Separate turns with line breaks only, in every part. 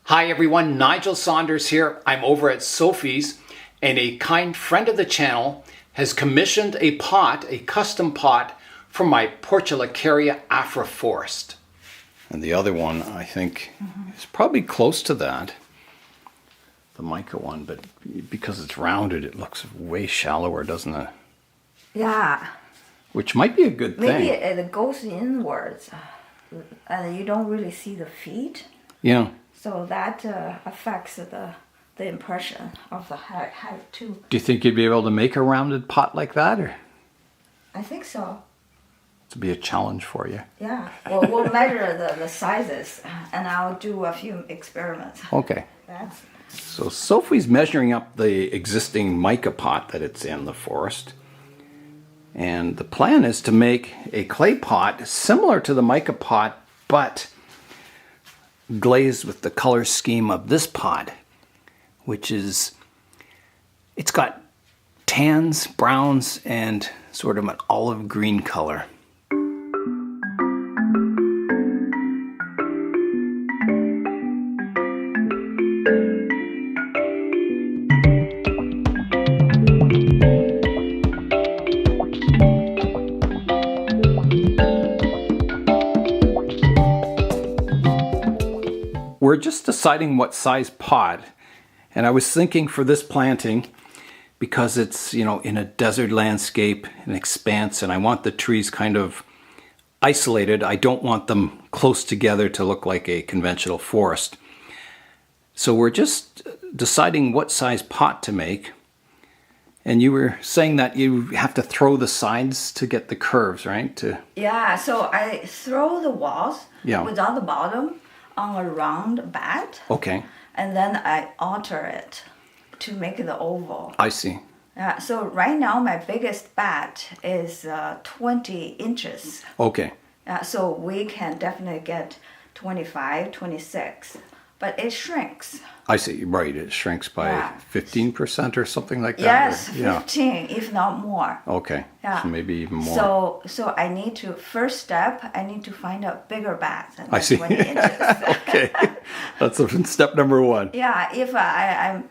Hi everyone, Nigel Saunders here. I'm over at Sophie's, and a kind friend of the channel has commissioned a pot, a custom pot, from my Portulacaria afra forest. And the other one, I think, is probably close to that, the mica one, but because it's rounded, it looks way shallower, doesn't it?
Yeah.
Which might be a good thing.
Maybe it goes inwards, and you don't really see the feet.
Yeah.
So that affects the impression of the height too.
Do you think you'd be able to make a rounded pot like that, or?
I think so.
It'd be a challenge for you.
Yeah. Well, we'll measure the sizes, and I'll do a few experiments.
Okay.
That's...
So Sophie's measuring up the existing mica pot that it's in the forest. And the plan is to make a clay pot similar to the mica pot, but glazed with the color scheme of this pot, which is, it's got tans, browns, and sort of an olive green color. We're just deciding what size pot, and I was thinking for this planting, because it's, you know, in a desert landscape, an expanse, and I want the trees kind of isolated. I don't want them close together to look like a conventional forest. So we're just deciding what size pot to make. And you were saying that you have to throw the sides to get the curves, right?
Yeah, so I throw the walls without the bottom on a round bat.
Okay.
And then I alter it to make the oval.
I see.
Yeah, so right now my biggest bat is 20 inches.
Okay.
So we can definitely get 25, 26, but it shrinks.
I see, right, it shrinks by 15% or something like that?
Yes,
or,
15, if not more.
Okay,
yeah.
So maybe even more.
So I need to, first step, I need to find a bigger bat than
I see.
20 inches.
Okay, that's step number one.
Yeah, if I'm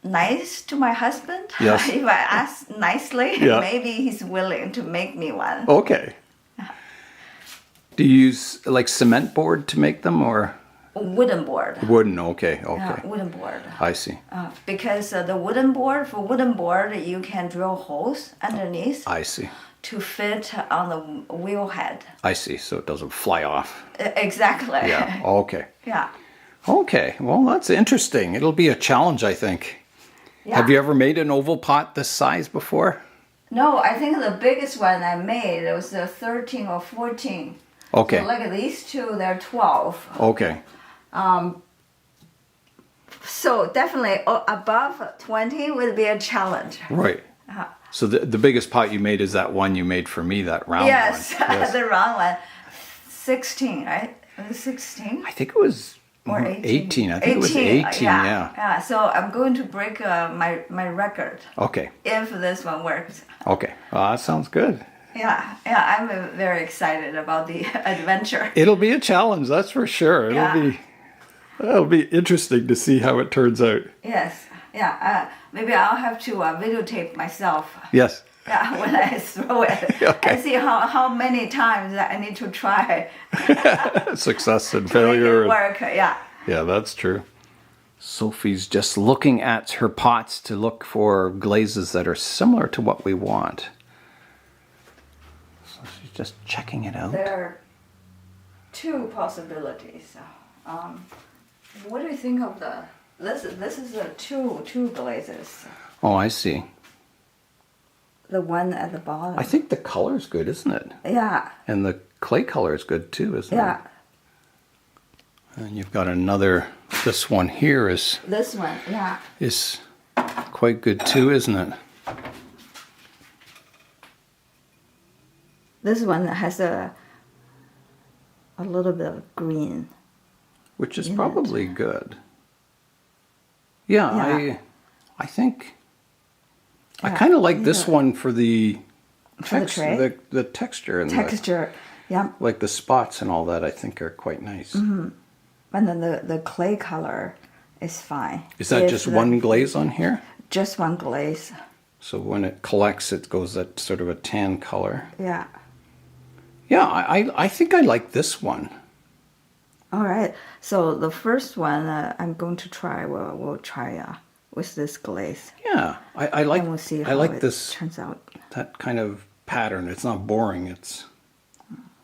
nice to my husband,
yes.
If I ask nicely, maybe he's willing to make me one.
Okay. Do you use like cement board to make them, or?
Wooden board.
Wooden, okay.
Yeah, wooden board.
I see.
Because the wooden board, for wooden board, you can drill holes underneath.
I see.
To fit on the wheel head.
I see, so it doesn't fly off.
Exactly.
Yeah, okay.
Yeah.
Okay, well that's interesting. It'll be a challenge, I think. Yeah. Have you ever made an oval pot this size before?
No, I think the biggest one I made, it was 13 or 14.
Okay.
So like these two, they're 12.
Okay.
So definitely above 20 would be a challenge.
Right. So the biggest pot you made is that one you made for me, that round one.
Yes, the round one. 16, right? Was it 16?
I think it was
or
18. I think it was 18, yeah.
Yeah, so I'm going to break my record.
Okay.
If this one works.
Okay. Well, that sounds good.
Yeah, I'm very excited about the adventure.
It'll be a challenge, that's for sure. It'll be interesting to see how it turns out.
Yes, maybe I'll have to videotape myself.
Yes.
Yeah, when I throw it.
Okay.
I see how many times I need to try.
Success and failure.
To make it work, yeah.
Yeah, that's true. Sophie's just looking at her pots to look for glazes that are similar to what we want. So she's just checking it out.
There are two possibilities. What do you think of this is two glazes.
Oh, I see.
The one at the bottom.
I think the color's good, isn't it?
Yeah.
And the clay color is good too, isn't it?
Yeah.
And you've got another, this one here is...
This one, yeah.
Is quite good too, isn't it?
This one has a little bit of green.
Which is probably good. Yeah, I think... I kind of like this one for the texture, the texture and
texture, yeah.
Like the spots and all that. I think are quite nice.
And then the clay color is fine.
Is that just one glaze on here?
Just one glaze.
So when it collects, it goes that sort of a tan color.
Yeah.
Yeah, I think I like this one.
All right. So the first one I'm going to try. We'll try with this glaze.
Yeah, I like.
And we'll see how
I like
it
this.
turns out.
That kind of pattern. It's not boring. It's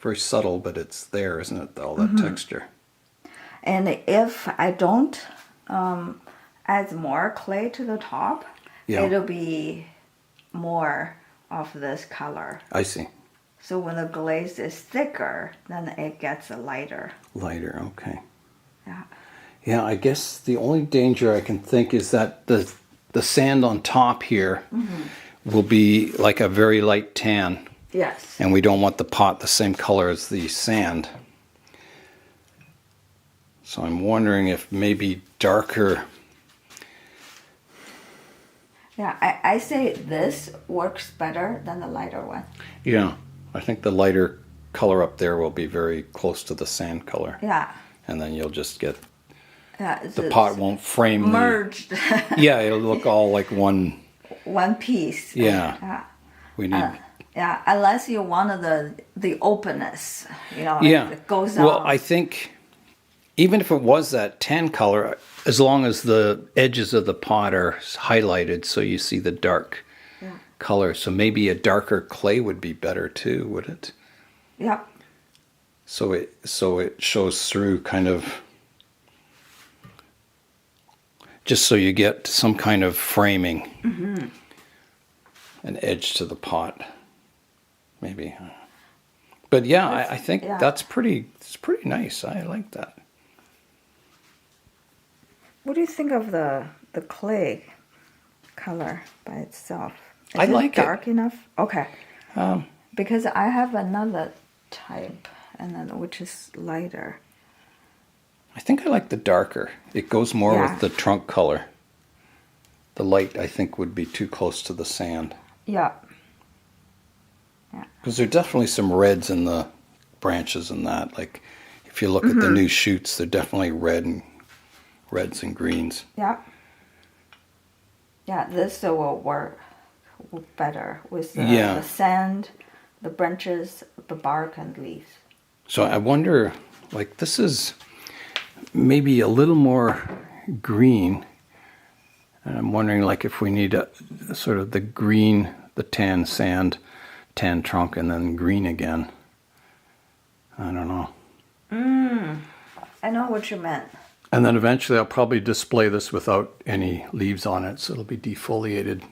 very subtle, but it's there, isn't it? All that texture.
And if I don't add more clay to the top, it'll be more of this color.
I see.
So when the glaze is thicker, then it gets lighter.
Lighter, okay.
Yeah.
Yeah, I guess the only danger I can think is that the sand on top here will be like a very light tan.
Yes.
And we don't want the pot the same color as the sand. So I'm wondering if maybe darker.
Yeah, I say this works better than the lighter one.
Yeah, I think the lighter color up there will be very close to the sand color.
Yeah.
And then you'll just get,
Yeah,
the pot won't frame
merged.
Yeah, it'll look all like one
piece.
Yeah.
Yeah.
We need.
Yeah, unless you want the openness,
Yeah.
it goes
Well,
on.
I think even if it was that tan color, as long as the edges of the pot are highlighted so you see the dark color. So maybe a darker clay would be better too, would it?
Yeah.
So it shows through kind of, just so you get some kind of framing, an edge to the pot, maybe. But yeah, I think it's pretty nice. I like that.
What do you think of the clay color by itself? Is
I like
it dark enough? Okay. Because I have another type, and then which is lighter.
I think I like the darker. It goes more with the trunk color. The light, I think, would be too close to the sand.
Yeah.
Because there are definitely some reds in the branches and that. Like, if you look at the new shoots, they're definitely reds and greens.
Yeah. Yeah, this will work better with the sand, the branches, the bark, and leaves.
So I wonder, like, this is maybe a little more green. And I'm wondering, like, if we need a sort of the green, the tan sand, tan trunk, and then green again. I don't know.
I know what you meant.
And then eventually I'll probably display this without any leaves on it, so it'll be defoliated.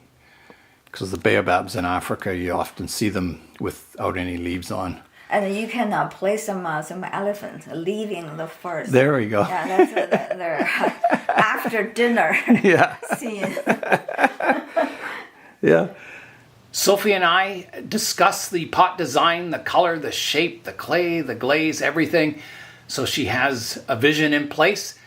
Because the baobabs in Africa, you often see them without any leaves on.
And you can place some elephants leaving the forest.
There we go.
Yeah, that's their after dinner scene.
Yeah.
Sophie and I discussed the pot design, the color, the shape, the clay, the glaze, everything. So she has a vision in place.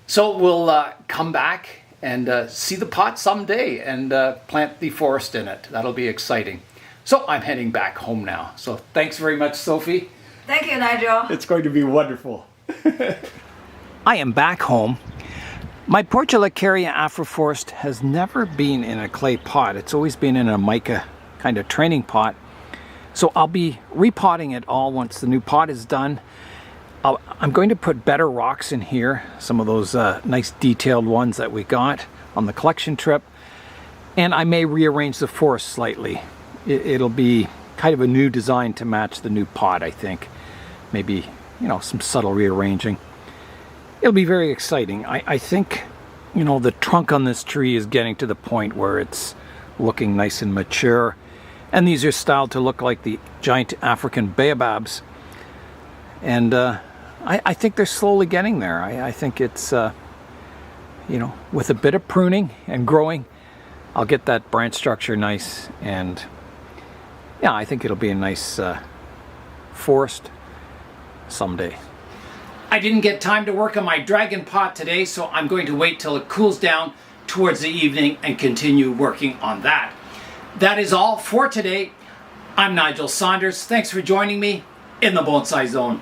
So we'll come back and see the pot someday and plant the forest in it. That'll be exciting. So I'm heading back home now. So thanks very much, Sophie.
Thank you, Nigel.
It's going to be wonderful.
I am back home. My Portulacaria afra forest has never been in a clay pot. It's always been in a mica kind of training pot. So I'll be repotting it all once the new pot is done. I'm going to put better rocks in here, some of those nice detailed ones that we got on the collection trip. And I may rearrange the forest slightly. It'll be kind of a new design to match the new pot, I think. Maybe, some subtle rearranging. It'll be very exciting. I think, the trunk on this tree is getting to the point where it's looking nice and mature. And these are styled to look like the giant African Baobabs. And I think they're slowly getting there. I think it's, with a bit of pruning and growing, I'll get that branch structure nice. And yeah, I think it'll be a nice forest someday. I didn't get time to work on my dragon pot today, so I'm going to wait till it cools down towards the evening and continue working on that. That is all for today. I'm Nigel Saunders. Thanks for joining me in the Bonsai Zone.